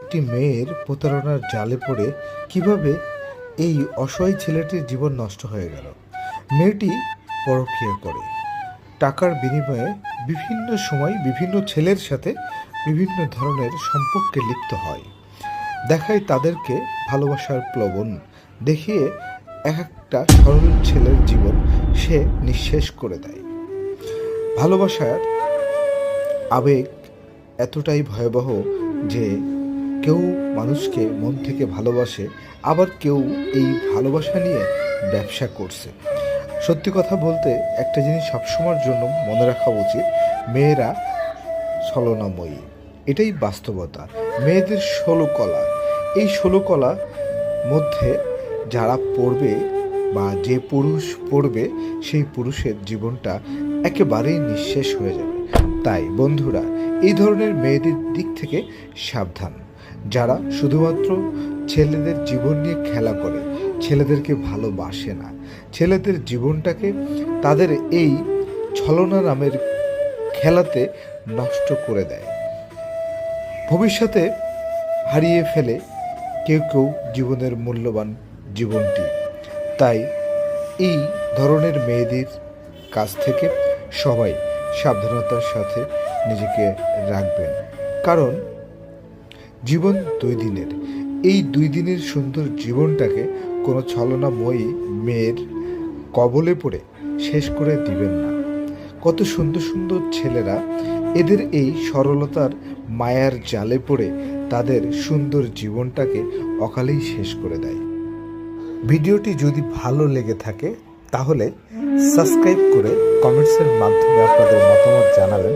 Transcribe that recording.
একটি মেয়ের প্রতারণার জালে পড়ে কিভাবে এই অসহায় ছেলেটির জীবন নষ্ট হয়ে গেল। মেয়েটি পরকীয়া করে টাকার বিনিময়ে বিভিন্ন সময় বিভিন্ন ছেলের সাথে বিভিন্ন ধরনের সম্পর্কে লিপ্ত হয়। দেখায় তাদেরকে ভালোবাসার প্লবন দেখিয়ে এক একটা সরল ছেলের জীবন সে নিঃশেষ করে দেয়। ভালোবাসার আবেগ এতটাই ভয়াবহ যে কেউ মানুষকে মন থেকে ভালোবাসে, আবার কেউ এই ভালোবাসা নিয়ে ব্যবসা করছে। সত্যি কথা বলতে একটা জিনিস সবসময়ের জন্য মনে রাখা উচিত, মেয়েরা ছলনাময়ী, এটাই বাস্তবতা। মেয়েদের 16 কলা, এই 16 কলা মধ্যে যারা পড়বে বা যে পুরুষ পড়বে সেই পুরুষের জীবনটা একেবারেই নিঃশেষ হয়ে যাবে। তাই বন্ধুরা, এই ধরনের মেয়েদের দিক থেকে সাবধান, যারা শুধুমাত্র ছেলেদের জীবন নিয়ে খেলা করে, ছেলেদেরকে ভালোবাসে না, ছেলেদের জীবনটাকে তাদের এই ছলনা নামের খেলাতে নষ্ট করে দেয়, ভবিষ্যতে হারিয়ে ফেলে কেউ কেউ জীবনের মূল্যবান জীবনটি। তাই এই ধরনের মেয়েদের কাছ থেকে সবাই সাবধানতার সাথে নিজেকে রাখবেন, কারণ জীবন 2 দিনের। এই 2 দিনের সুন্দর জীবনটাকে কোনো ছলনাময়ী মেয়ের কবলে পড়ে শেষ করে দিবেন না। কত সুন্দর সুন্দর ছেলেরা এদের এই সরলতার মায়ার জালে পড়ে তাদের সুন্দর জীবনটাকে অকালেই শেষ করে দেয়। ভিডিওটি যদি ভালো লেগে থাকে তাহলে সাবস্ক্রাইব করে কমেন্টসের মাধ্যমে আপনাদের মতামত জানাবেন।